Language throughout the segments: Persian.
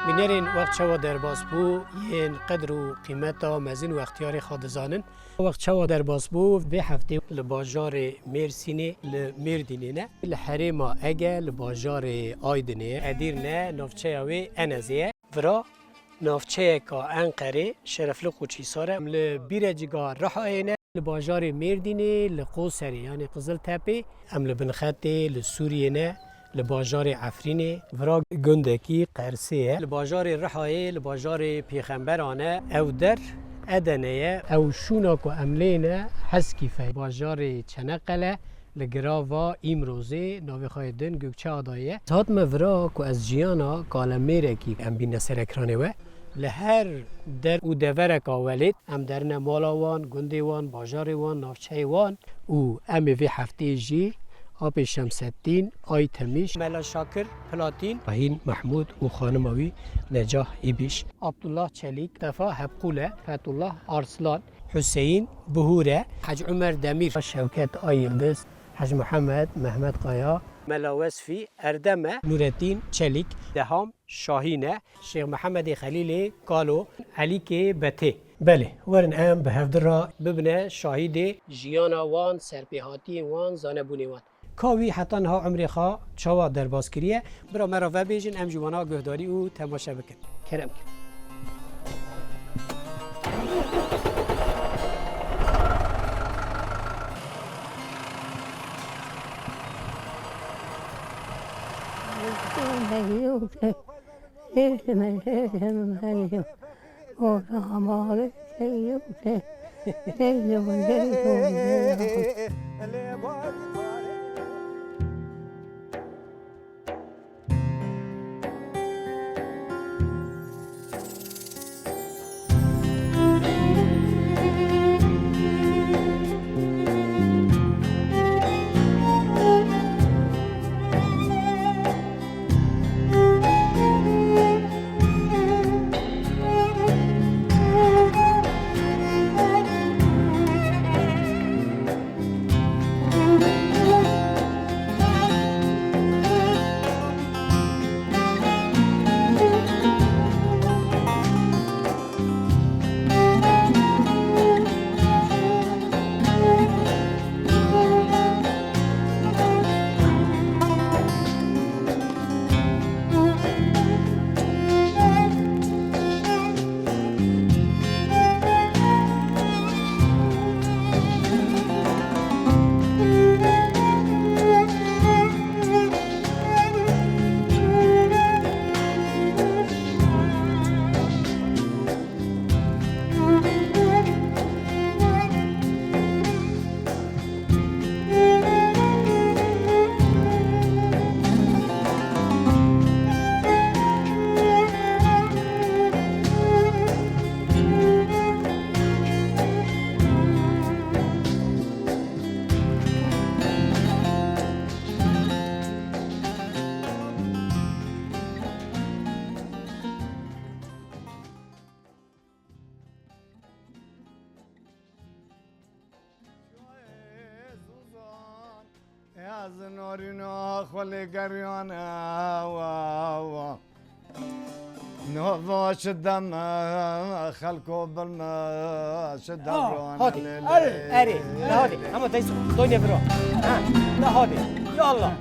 بینرین وقت شوا در باز بو این قدر و قیمت مزین و اختیار خود زانن وقت شوا در باز بو به هفته لباجار مرسینه لمردینه نه لحریم اگه لباجار آیدنه ادیر نه نفچه اوی انزیه ورا نفچه که انقره شرفل خوچی ساره لبیرجگا رحاینه لباجار مردینه لقوسری یعنی قزل تپه ام لبنخطه لسوریه نه لباجار عفرینه ورا گندکی قرسیه لباجار رحایه لباجار پیغمبرانه او در ادنه او شوناکو املینه حسکیفه باجار چنقله لگراوا ایمروزه ناوی خایدن گوچه آدایه ساعت مورا که از جیانا کالمیره کی ام بین سرکرانه و لهر در او دورک آولید ام درن مالاوان گندیوان باجاریوان نافچهوان او ام وی هفته جی آب شمس‌الدین آی تمیش ملا شاکر پلاتین راهین محمود و خانماوی نجاح ایبیش عبدالله چلیک دفاع حبقوله فتح الله ارسلان حسین بهوره حج عمر دمیر شوکت آی یلدز حج محمد محمد قایا ملا وصفی اردمه نورالدین چلیک دهام شاهینه شیخ محمد خلیل کالو علی که بته بله ورن ام به هفته را ببنه شاهد جیانا وان سرپیهاتی وان زانبونی وان کاوی حتی ها عمری خواه چوا در باز کریه برا مرا و بیجن ام جوانا گهداری او تماشا بکن کرم کن از نارینا خلی گریانه و نوا شدم خلقو بالما شدم هادي اري لا هادي اما تيس دنيا برو لا هادي يلا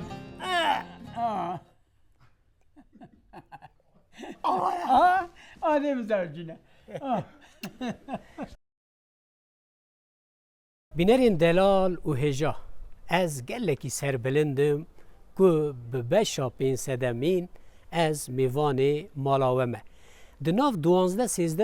آدم زوجینه بینرین دلال و هجا از گلکی سربلندم که به بشا 500 مین از میوان مالاومه دناف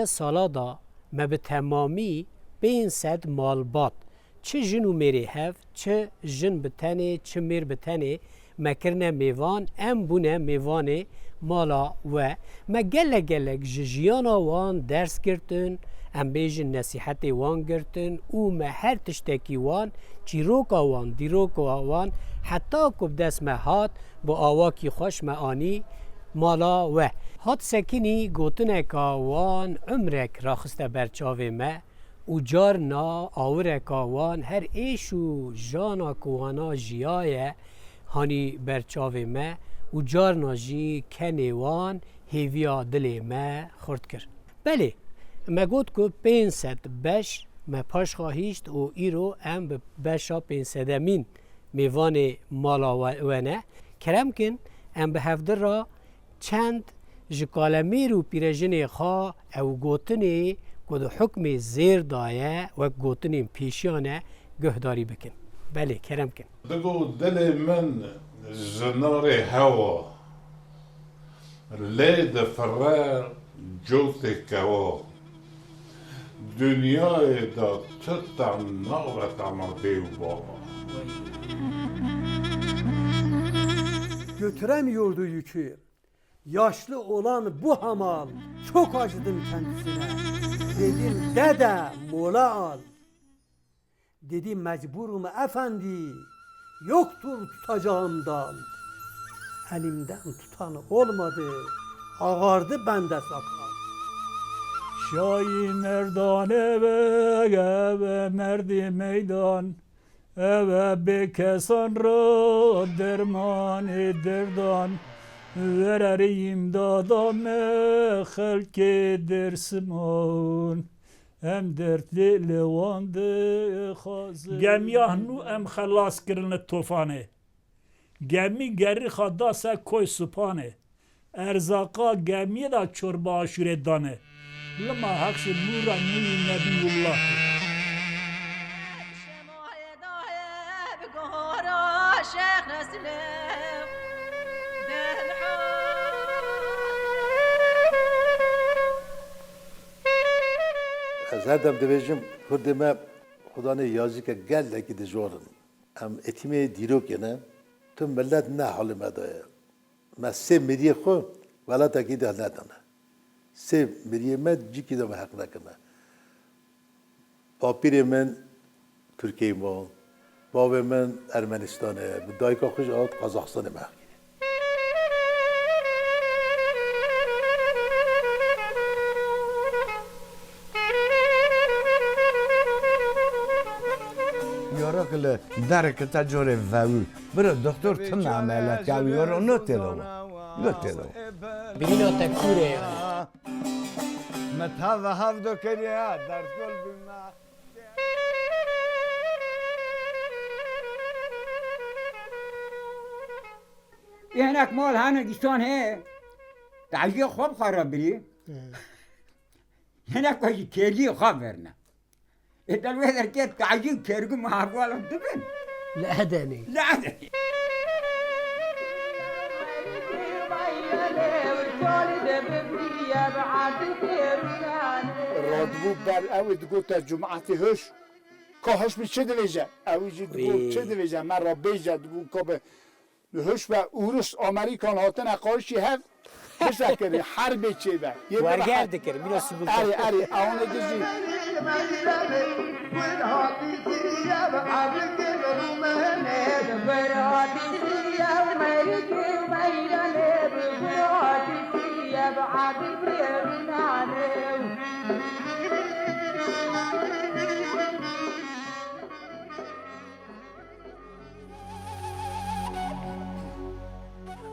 12-13 سالا دا ما به تمامی 500 مالبات چه جنو میری هف چه جن بتنه چه میر بتنه مکرنه میوان ام بونه میوان مالا و ما گلک جیانا وان درس گرتن ام بیجن نصیحت وان گرتن او ما هر تشتکی وان چیروکا وان دیروکا وان حتی کب دست ما هات با آواکی خوش معانی مالا و هات سکینی گوتنه که وان عمرک راخسته برچاوه ما او جار نا آوره که وان هر ایشو جانا کوانا جیایه هانی برچاوه ما او جار ناجی کنی وان هیویا دلی ما خورد کرد. بله ما گفت که 500 بش ما پاش خواهیشت و ایرو ام به بشا 500 مین میوان مالا ونه کرم کن ام به هفته را چند جکالمی رو پیرجن خواه او گوتنی که حکم زیر دایه و گوتنی پیشیانه گهداری بکن. بله کرم کن. دگو دل من جنار هوا لید فرار جوت کوا dünyayı da tutan navret ama dev baba. Götüremiyordu yükü. Yaşlı olan bu hamal. Çok acıdım kendisine. Dedim dede mola al. Dedi mecburum efendi. Yoktur tutacağım dal. Elimden tutan olmadı. Ağardı bende sakal. Şahin Erdan eve merdi meydan eve be kesan ra derman derdan vereriyim dadame halke dersimon hem dertli levandı khazı gemiyah nu em khalas kirne tufane gemi geri khadasa koy supane erzaka gemi da çorba aşure dane لما هكش نورا نور نبي الله از هردم دویجم کردمه خدا نه یازی که گل لکی دجورن ام اتیمه دیرو کنه تو ملت نه حال مدایه ما سه مریه خو ولا تاکید حال ندانه سه مریه من جی که دم حق نکنه پاپیر من ترکیه ما باب من ارمنستانه دایکا خوش آد قزاقستان محکی يراكل دارك تجري فاو برا دكتور تم عملك او يرا نوتلو ببینو تکوره متى ذهب دكريا دار كل بما هناك مال هانا قشتون هي تعجي خوب خراب بري هناك وجه كيلي خبرنا إذا الوهدر كيت تعجي كيرقو مع أبوالهم دبن لا هداني لا عدني رادبو بر اوی دگو تا جمعتی هش که هش می چه دویجه اوی جی دگو چه دویجه من را بیجه دگو که به هش و اوروس آمریکان هاتن اقایشی هف بسه کرده حرب چه ده ورگرد کرد بینا سیبول اری آونه دزی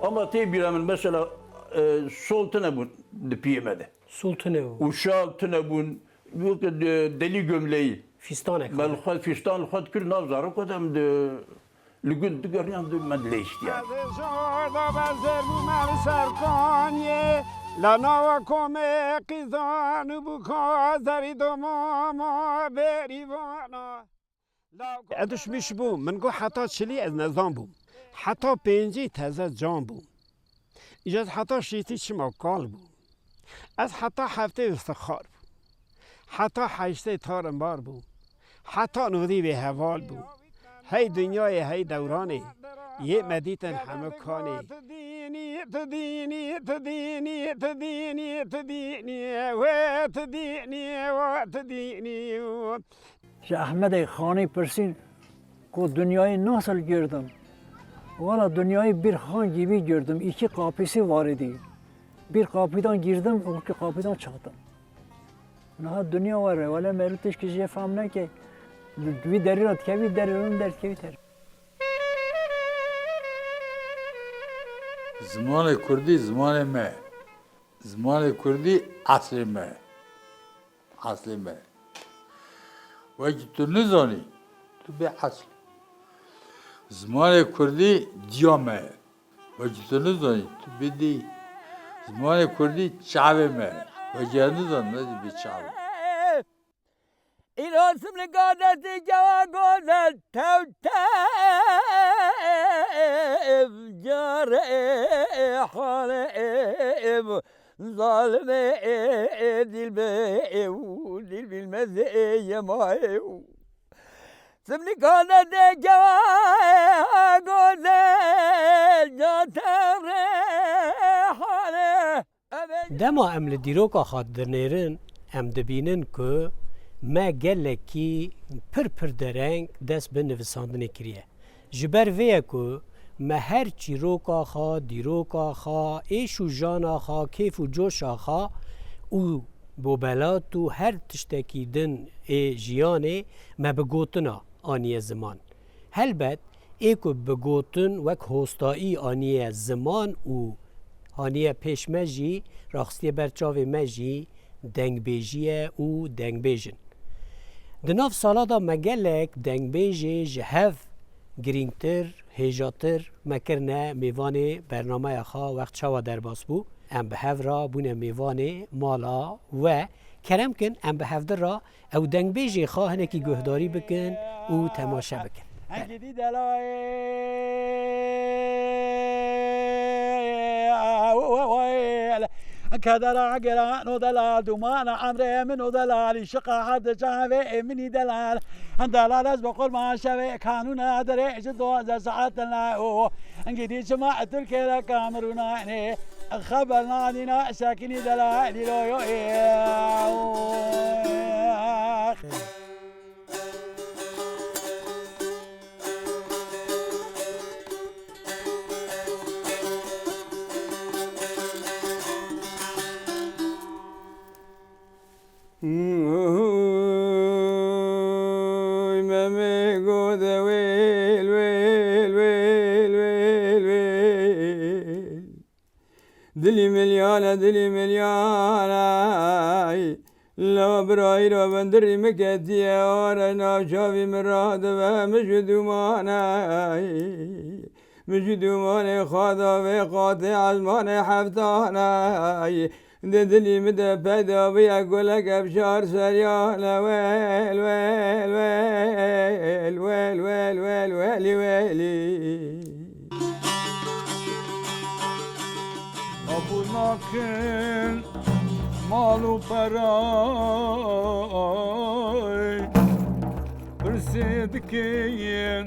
Ama tebiremın mesela sultana bu dipiyemede. سلطنه و Uşak tünebun yok deli gömleği. فیستانه Ben xod fistan xod kür nazarı kodam de lügün digeryan de medleşti yani. لنا وكم قزان بكازر دماما بريوانا ادش مش بو من گو حتی چلی از نظام بو حتی پنجی تازه جان بو ایجاد حتی شیطی چما کال بو از حتی هفته استخار بو حتی هشته تارنبار بو حتی نودی به حوال بو هی دنیای هی دورانه یه مدیتن همه کانه تديني شه احمد خانی پرسین که دنیای 9 سال گردم والا دنیای bir خان gibi gördüm 2 kapısı var idi bir kapıdan girdim o ki kapıdan çıktım ne dünya var valla meriteş ki je famne ki bir derirat ki bir derirun dert ki biter زمان کردی زمان ما زمان کردی اصلیمه اصلیمه وقتی تو نزانی تو به اصل زمان کردی دیامه وقتی تو نزانی تو بدی زمان کردی چاومه وقتی نزانی به چاوه این اسم نگادت جوا گذر تو تب جار حالم ظالم دل بالمزه ماهو اسم نگادت جوا گذر جاتم حاله دما ام لدیروکا خاد درنیرن ام دبینن که ما گلکی پر درنگ دست به نویساندن کریه جبر ویه که ما هر چی روکا خوا دیروکا خوا ایش و جانا خوا کیف و جوشا خوا او بوبلات و هر تشتکی دن ای جیانه ما بگوتنا آنی زمان هلبت ایکو بگوتن وک هستایی آنی زمان و آنی پیش مجی راخستی برچاو مجی دنگ بیجیه و دنگ بیجن دناف سالادا مگلک دنگ بیجی جهف گرینگتر هیجاتر مکرنه میوان برنامه خواه وقت شوا در باس بو ام به هف را بونه میوان مالا و کرم کن ام به هف در را او دنگ بیجی خواه هنکی گهداری بکن و تماشا بکن كدر عقران ودلال دومان عمري من ودلال شقا حد شافي مني دلال دلال اسبق ما شافي كانونا دريج دوز ساعتنا انقدي سمعت الكلا كامرونا خبرنا عننا ساكني دلال لو دلي مليانة دلي مليانة لو براي رو بندري مكتية ورنا شافي مراد مجدوماني خاضا في قاطع عزماني حفتانا دلي مدى بدا بيقول لك بشار سريانة ويل ويل ويل ويل ويل ويل ويلي ويلي أبو ناكن مالو براي برسيدكين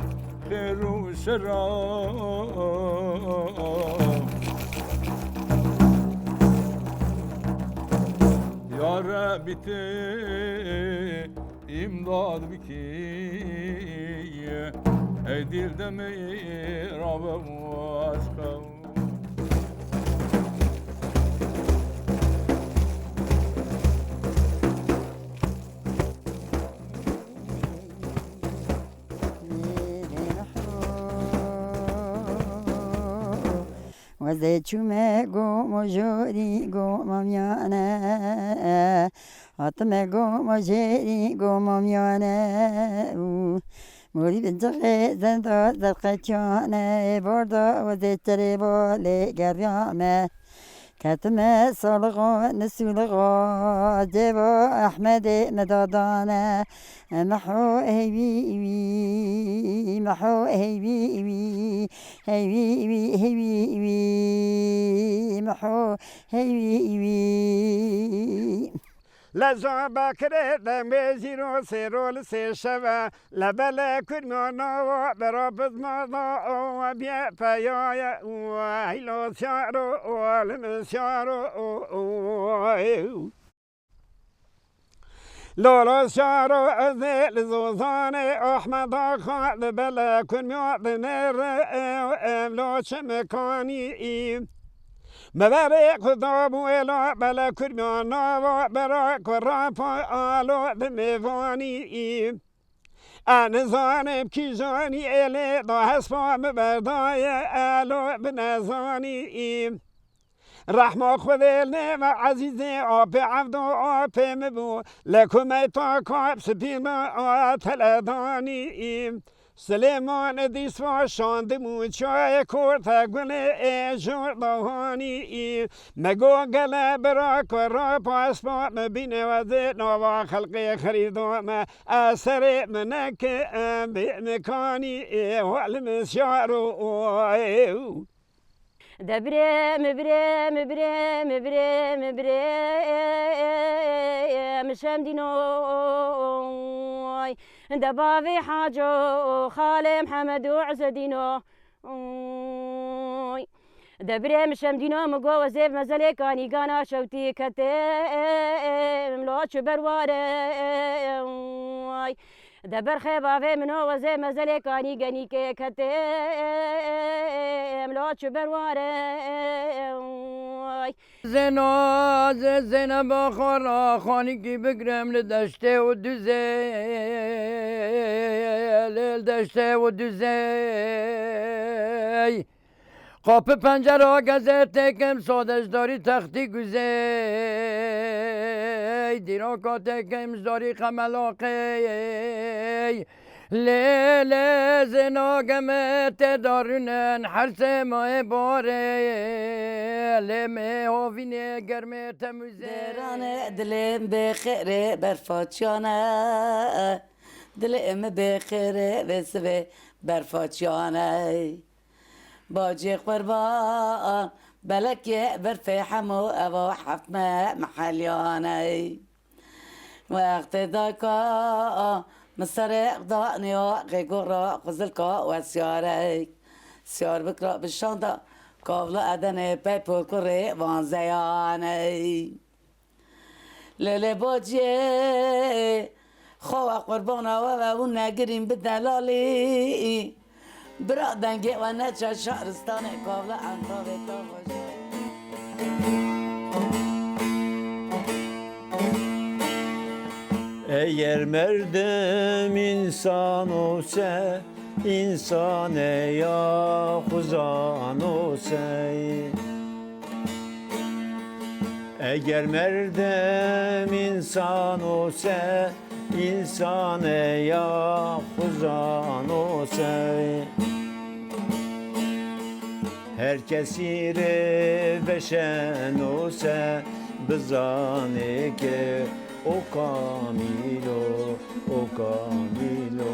خير وشراب يا ربي امداد بكي ادير دمي رب واشقو وزيتشومي قوم جوري قوم ميانا عطمي قوم جيري قوم ميانا موري بنتخي زندو زرقتشانا بردا وزيتري بولي قريامة كتمة صلغو نسولغو جيبو أحمد مدادانا محو هيبي محو هيبي هيبي هيبي محو هيبي لزا بكرة لمزيرو سيرول سيشوا لبلا كرمانا وبرابط مانا وبيا فيايا وهيلو سيارو والمسيارو لولا سيارو أذيل زوزاني أحمد خالد لبلا كرمانا نر لو شمكاني مبارك خدابو إلا بلا كرمانا وبراك ورافع آلو دميفاني أنا زانب كي زاني إلي ضا هسفا مبردايا آلو بنزاني رحمة خذلنا مع عزيزي أبي عبدو أبي مبو لكم أيتاكم سبيما تلداني سليمان ديس وشان دمو چای کورتا گله جردهانی مگو گله برا کرا پاس با مبینه و نوا خلقی خریدم اثر منک بمکانی والمسیارو دبرم برم برم برم برم شمدينوي دبابي حاجو خالي محمد وعزدينو دبرم شمدينو مقو وزيف مزلي كاني قانا شوتي كتم لوش برواري دبر خبابي منو وزيف مزلي كاني قاني كتم لوش برواري زناز زینب خورا خانی کی بگرم لدشته و دوزه لدشته و دوزه قاپ پنجره گزه تکم سادش داری تختی گوزه دیراکا تکم داری خملاقه لیل زناگمت دارونن حرس ماه باره لیمه هاوینه گرمه تموزه درانه دلم بخیره برفاچیانه دلم بخیره بسوه برفاچیانه باجی قربان بلکه برفحمو او حفمه محلیانه وقت داکا مسرق داني غيقرا قزلكا وسيارك سيار بكرا بالشنطة كافلا أدنى بيبول كوري وان زياني للي بوجي خوا قربانا وونا قرين بدلالي برا دنگي ونجا شهرستاني كافلا انطاوي تاخوشي Eğer merdem insan olsa, insan ya huzan olsa. Eğer merdem insan olsa, insan ya huzan olsa. Herkes reveşen olsa, bizane ki o Camilo, o Camilo.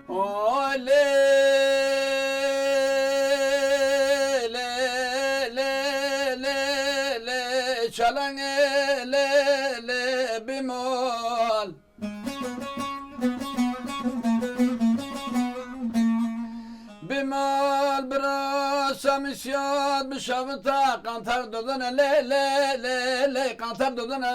Ole, le, le, le, le, çalan le, le, bimol. Bimol brasa misyat bişavta kantar dodana le, le, le, le, kantar dodana.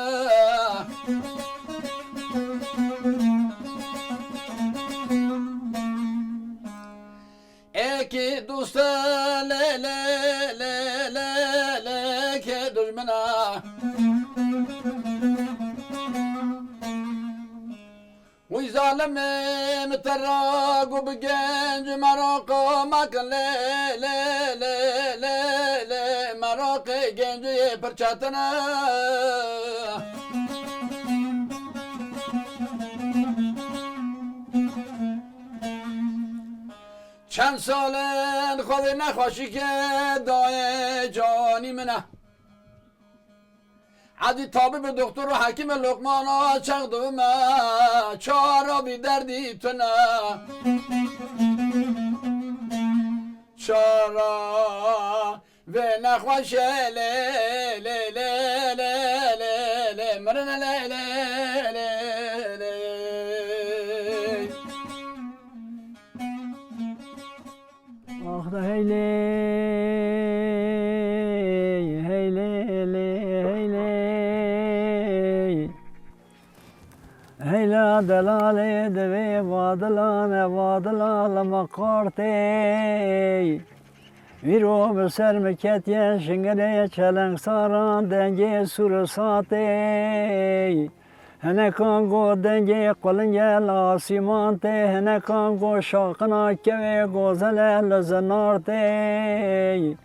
Eki dosta le le le le le ke düşmana Uy zalim mteragu bgenc maraka makle le le le le maraka genci perçatına چند سالن خود نخواشی که دای جانی منه عدی طبیب دکتر و حکیم لقمانا چق دومه چارا بی دردی تو نه چارا و نخوشه لی لی لی لی لی لی مرنه لی لی لی لی آخ ده هیلی هیلی هیلی هیلا دلاله دوی وادلان وادلال مقارتی ویرو بسر مکتیه شنگله چلنگ ساران دنگی سور ساتی هنکان گو دنگی قلنگی لاسیمان تی هنکان گو شاقنا کوی گوزل لزنار تی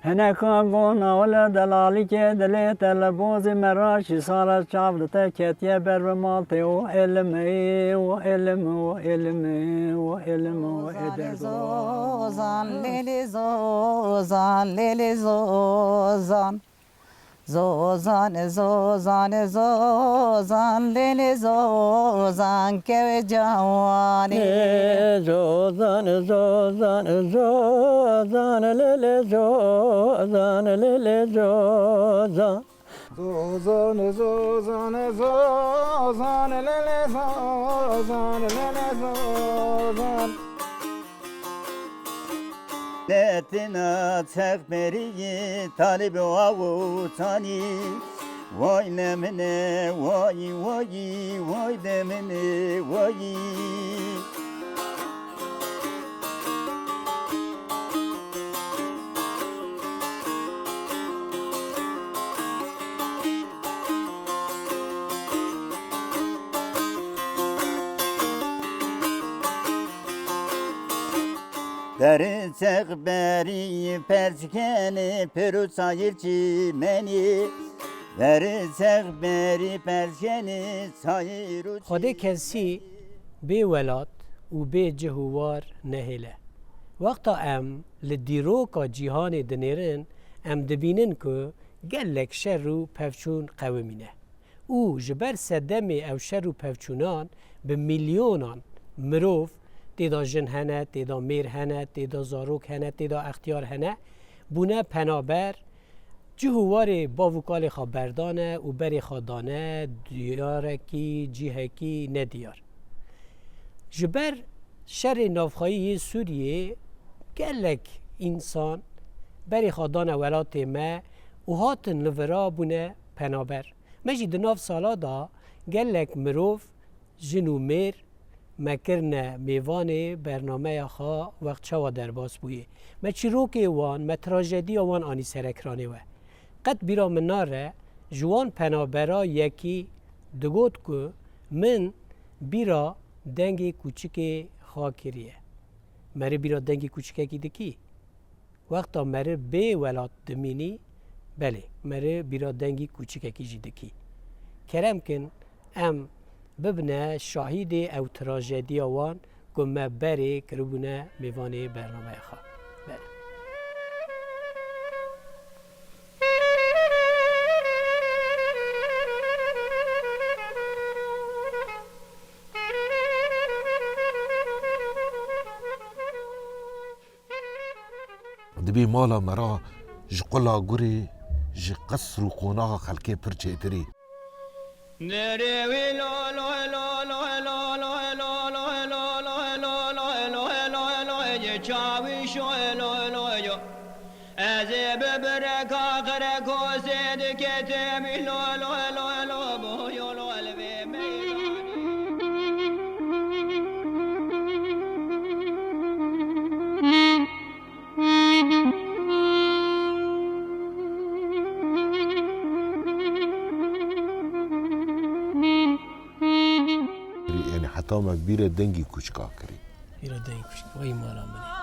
هنکان گو ناول دلالی که دلی تلبوز مراشی سال چابلت کتیه بر مالتی و علمی و علم و علم و علم و زوزان لیلی زوزان لیلی زوزان زوزان زوزان زوزان لیلی زوزان که جوانی زوزان زوزان زوزان لیلی زوزان لیلی زوزان زوزان زوزان زوزان لیلی زوزان لیلی زوزان Lettina çekmeri talip avutani Vay lemine vay vay vay demine vay Derin çekberi perçkeni peru sayırçı meni Derin çekberi perçkeni sayırçı خودی کسی بی ولاد و بی جهوار نهیله وقتا ام لدیروکا جیهان دنیرن ام دبینن که گلک شر و پفچون قومینه او جبر سدمی او شر و پفچونان به میلیونان مروف تیدا جن هنه، تیدا میر هنه، تیدا زاروک هنه، تیدا اختیار هنه بونه پنابر جهوار باوکال خبردانه و بری خادانه دیارکی جیهکی ندیار جبر شر نافخایی سوریه گلک انسان بری خادانه ولات ما و هاتن لورا بونه پنابر مجید ناف سالا دا گلک مروف جنو میر مکرنه میوان برنامه خواه وقت چوا در باز بویه ما چیروک وان ما تراژدی وان آنی سرکرانه و قد بیرا مناره جوان پنابرا یکی دگوت که من بیرا دنگی کوچک خواه کریه مره بیرا دنگی کوچکه کی دکی وقتا مره به ولاد دمینی بله مره بیرا دنگی کوچکه کی جی دکی کرم کن ام ببنه شاهد او تراژدی وان که ما بری کربونه میوانه برنامه خواه بله دبي مالا مرا جقلا غوري جي قصر وقونا خلكي برجيتري يعني حتى ما كبيرة دنجي كوشكا كري بیرا دنگی کوچکه وای مالا منی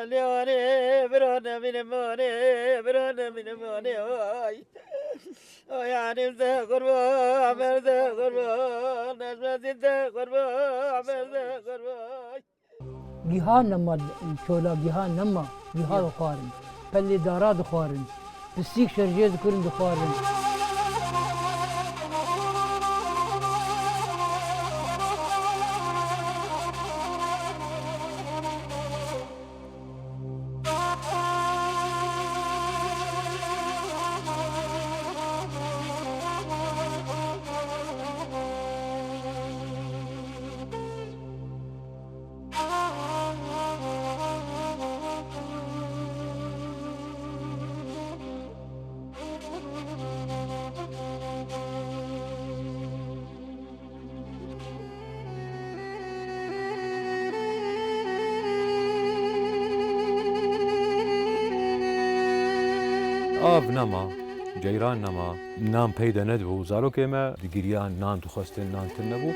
لیانه برانا من مانه برانا من مانه آی عنیم ده قربان مرده قربان نجمه ده قربان مرده قربان گیهان نما چولا گیهان نما گیهان خوارن پلی دارا دخوارن بسیک شرجه دکرن دخوارن آب نما جیران نما نام پیدا ندبو زارو که ما دیگریان نام تو خواستن نام تن نبو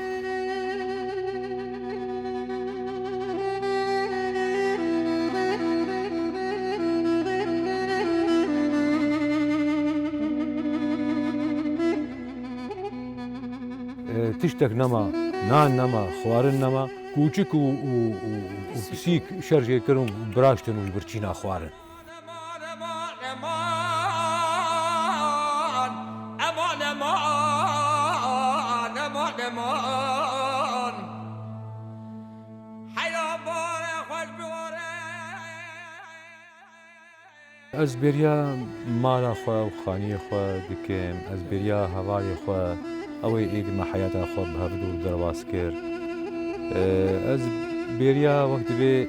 تشتك نما نان نما خوارن نما کوچک و پسیک شرجه کرن براشتن و برچینا خوارن از بریا مالا خوا و خانی خوا دکم از بریا هوای خوا اوی ایگ ما حیاتا خوا بهبدو درواز کرد از بریا وقت به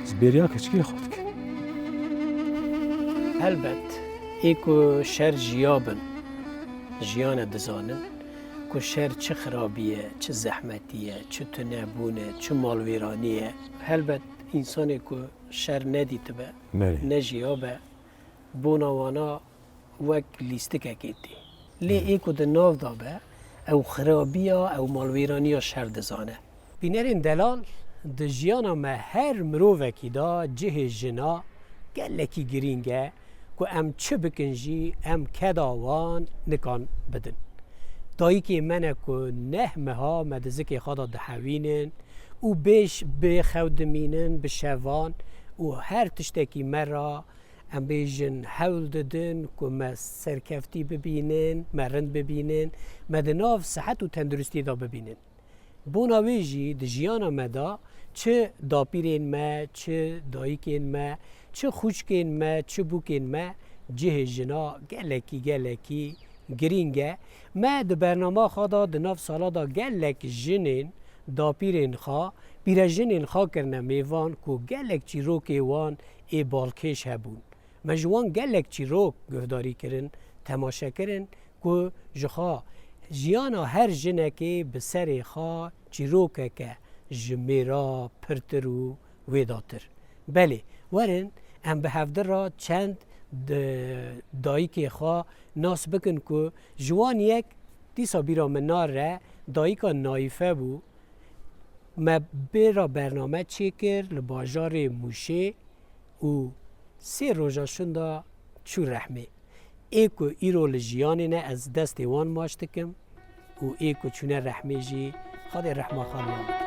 از بریا کچکی خود کرد البته ایکو شر جیابن جیان دزانن که شر چه خرابیه چه زحمتیه چه تنبونه چه مالویرانیه البته انسانی که شر ندیده به نه جیابه بونوانا وک لیستک اکیدی لی ایکو ده ناف دابه او خرابیا او مالویرانیا شر دزانه بینرین دلال ده جیانا ما هر مروفکی دا جه جنا گلکی گرینگه که ام چه بکنجی ام کداوان نکان بدن دایی که منه که نهمه ها مدزک خدا دحوینن و بیش بخودمینن بشوان و هر تشتکی مرا ام بیجن حول دادن که ما سرکفتی ببینن مرند ببینن مدناف صحت و تندرستی دا ببینن بوناویجی ده جیانا مدا چه داپیرین ما چه دایکین ما چه خوشکین ما چه بوکین ما جه جنا گلکی گرینگه ما ده برنامه خدا ده ناف سالا دا گلک جنین داپیرین خوا بیره جنین خوا کرنه میوان که گلک چی روکی وان ای بالکش هبون مجوان گلک چی روک گفداری کرن تماشا کرن که جخوا جیانا هر جنکی بسر خوا چی روکه که جمیرا پرترو ویداتر بله ورن ام به هفته را چند دایی که خواه ناس بکن که جوان یک دیسا بیرا منار را دایی که نایفه بو ما بیرا برنامه چی کرد لباجار موشه و 3 روزا شنده چو رحمه ایکو ایرو لجیانی نه از دست وان ماشتکم و ایکو چونه رحمه جی خود رحمه خانم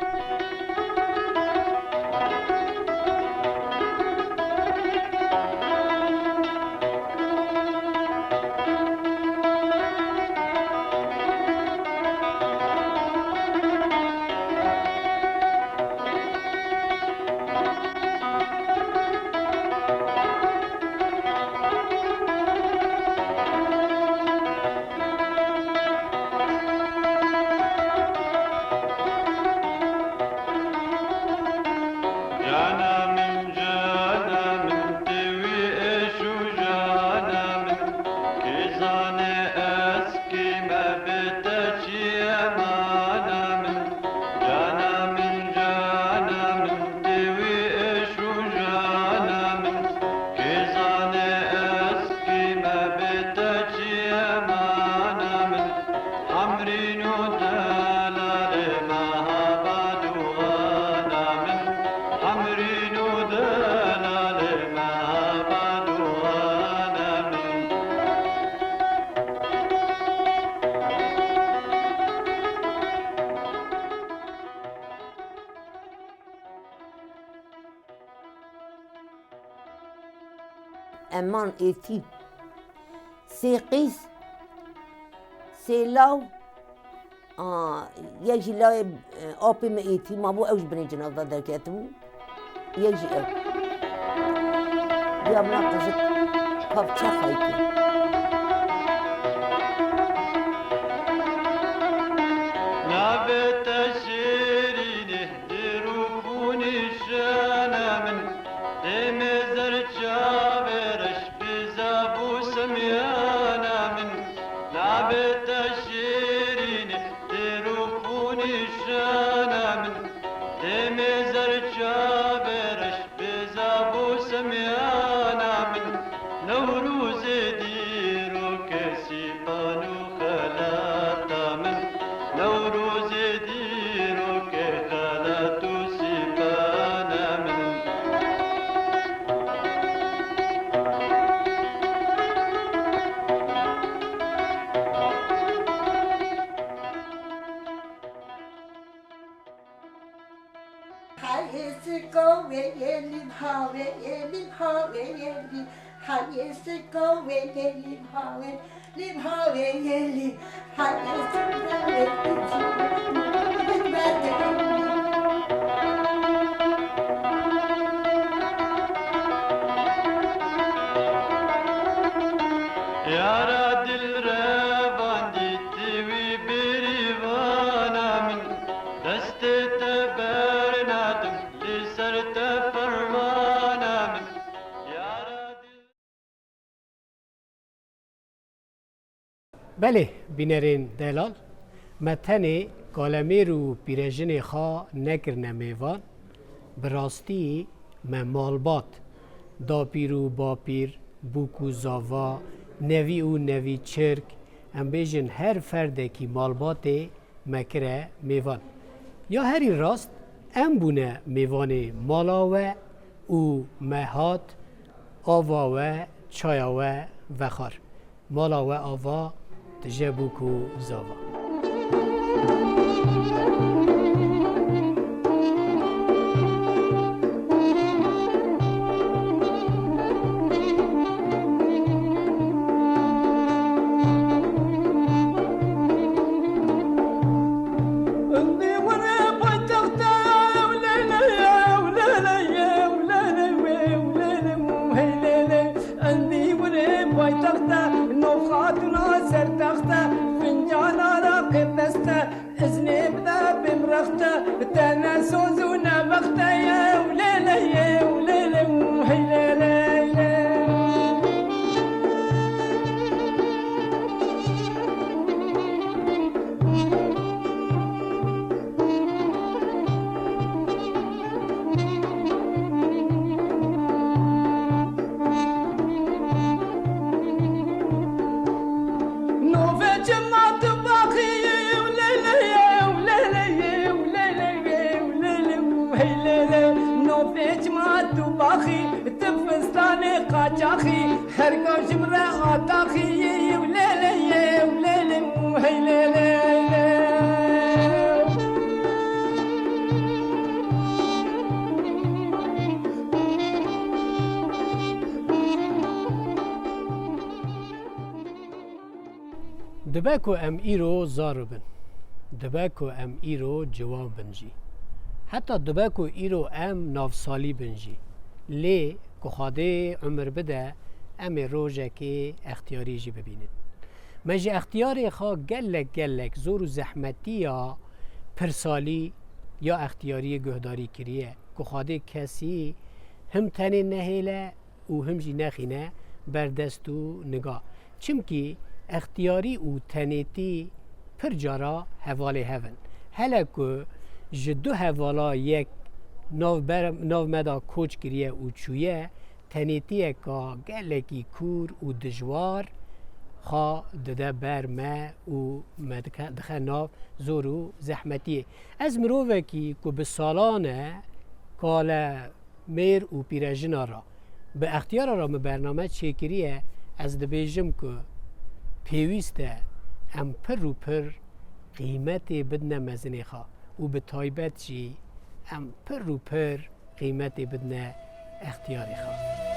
امان ایتی سی قیس سی لاو یک لاو آبی ما ایتی ما بو اوش بنی جنازه در کتبو یک او بیام نقصد کافچه خواهی Deme بله بینرین دلال متنی کالمیر و پیرژن خا نکرنه میوان براستی مالبات دا پیر و با پیر بوکو زاوا نوی و نوی چرک ام بیجن هر فرده کی مالبات مکره میوان یا هری راست ام بونه میوان مالاوه و مهات آواوه چایاوه وخار مالاوه آوا تجابوكو زاوا دباكو ام ايرو زاربن دباكو ام ايرو جوان بنجي حتى دباكو ايرو ام نافسالي بنجي لي كخاده عمر بدا ام روجكي اختياري جي ببينن مجي اختياري خا گلك زور و زحمتيا پرسالي يا اختياري گهداري كريه كخاده كسي هم تاني نهيله و هم جي نخينه بردستو نگاه چمكي اختیاری و تنیتی پر جارا حواله هون هله که جدو حوالا یک نو مدا کوچ گریه و چویه تنیتیه که گلکی کور و دجوار خا دده برمه و دخه ناو زور و زحمتیه از مروفه که به سالانه کالا میر و پیرژنا را به اختیار را برنامه چکریه از دبیجم که پیوسته ام پر و پر قیمت بدنه مزنی خواه و به تایبت چی ام پر و پر قیمت بدنه اختیاری خواه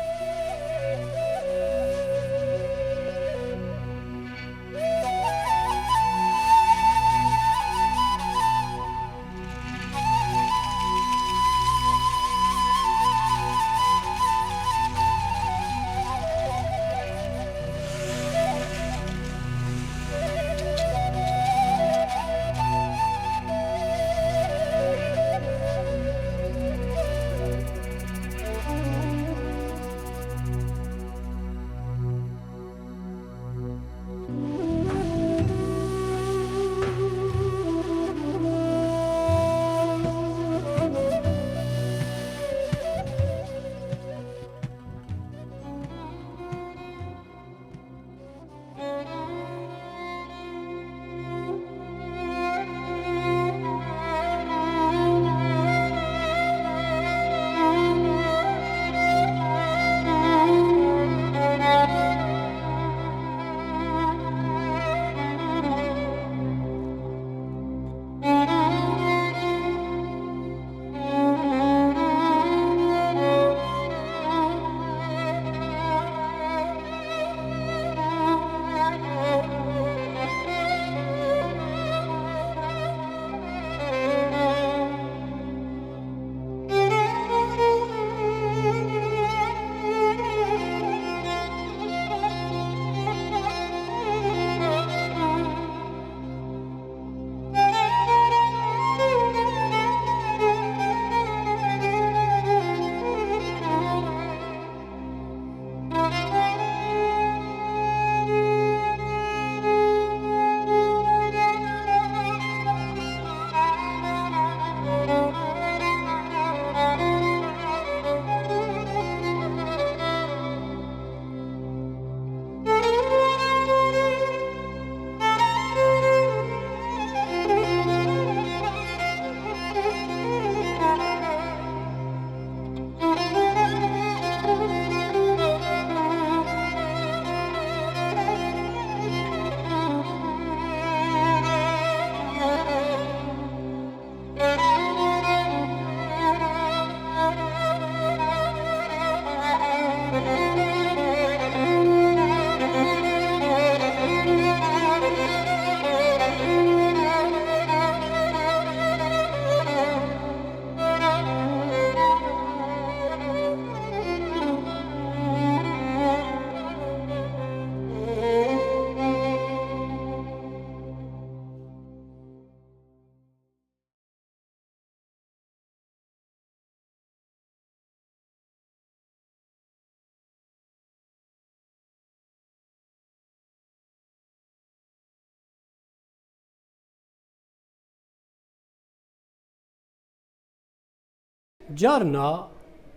جارنا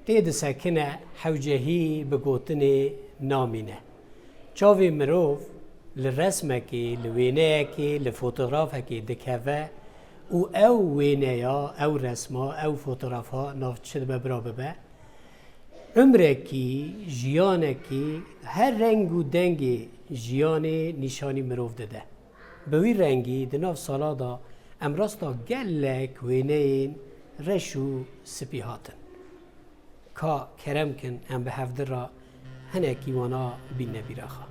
تید سکنه حوجهی بگوتن نامینه چاوی مروف لرسمکی لوینهکی لفوتوغرافکی دکوه او وینه یا او رسما او فوتوغرافا نافت شده ببرا ببه عمرکی جیانکی هر رنگ و دنگ جیان نشانی مروف داده به وی رنگی دناف سالا دا امراستا گلک وینه رشو سپیهاتن کا کرم کن ام به هفته را هنکی وانا بین نبیرخا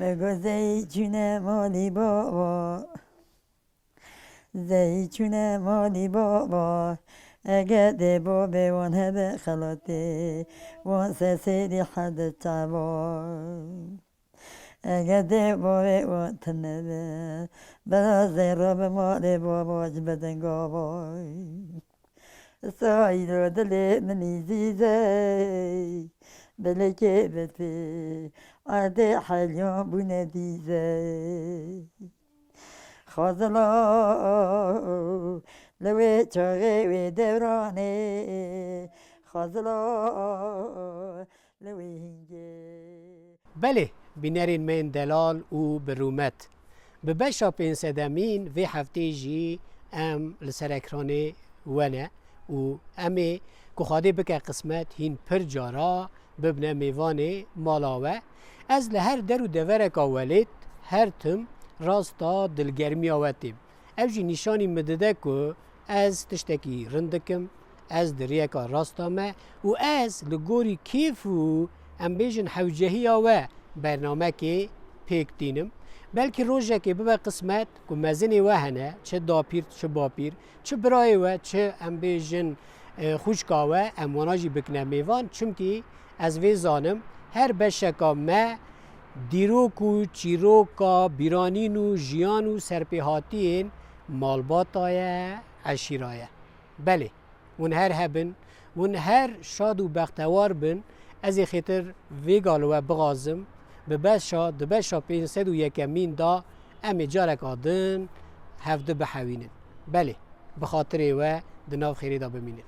بگو زیچونه مالی بابا زیچونه مالی بابا اگه ده بابه وان هبه خلاته وان سسیدی حد تعبا اگه ده بابه وان تنبه بلا زیرا به مالی بابا جبدن گابا سایی رو دل منی زیزه بله که بطفه عده حلیان بونه دیزه خازلا لوی چاقه و دورانه خازلا لوی هنگه بله بینرین من دلال و برومت به بشا پینسدمین و هفته جی ام لسرکرانه ونه و امی که خواده بکه قسمت هین پر جارا ببنه میوان مالاوه از لهر در و دورک ولید هر تم راستا دلگرمی آوتیم اوجی نشانی مدده که از تشتکی رندکم از دریکا راستامه و از لگوری کیف و ام بیجن حوجهی آوه برنامه که پیک دینم بلکه روژه که ببه قسمت که مزنی وهنه چه داپیر چه باپیر چه برای و چه ام بیجن خوشکاوه ام واناجی بکنه میوان چونکی از وی زانم هر بشکا ما دیروک و چیروکا بیرانین و جیان و سرپیهاتین مالباتای عشیرایه بله ون هر هبن ون هر شاد و بختوار بن از خاطر ویگال و بغازم به بشا 501 دا امی جارک آدن هفته بحوینن بله بخاطر و دناف خیری دا بمینن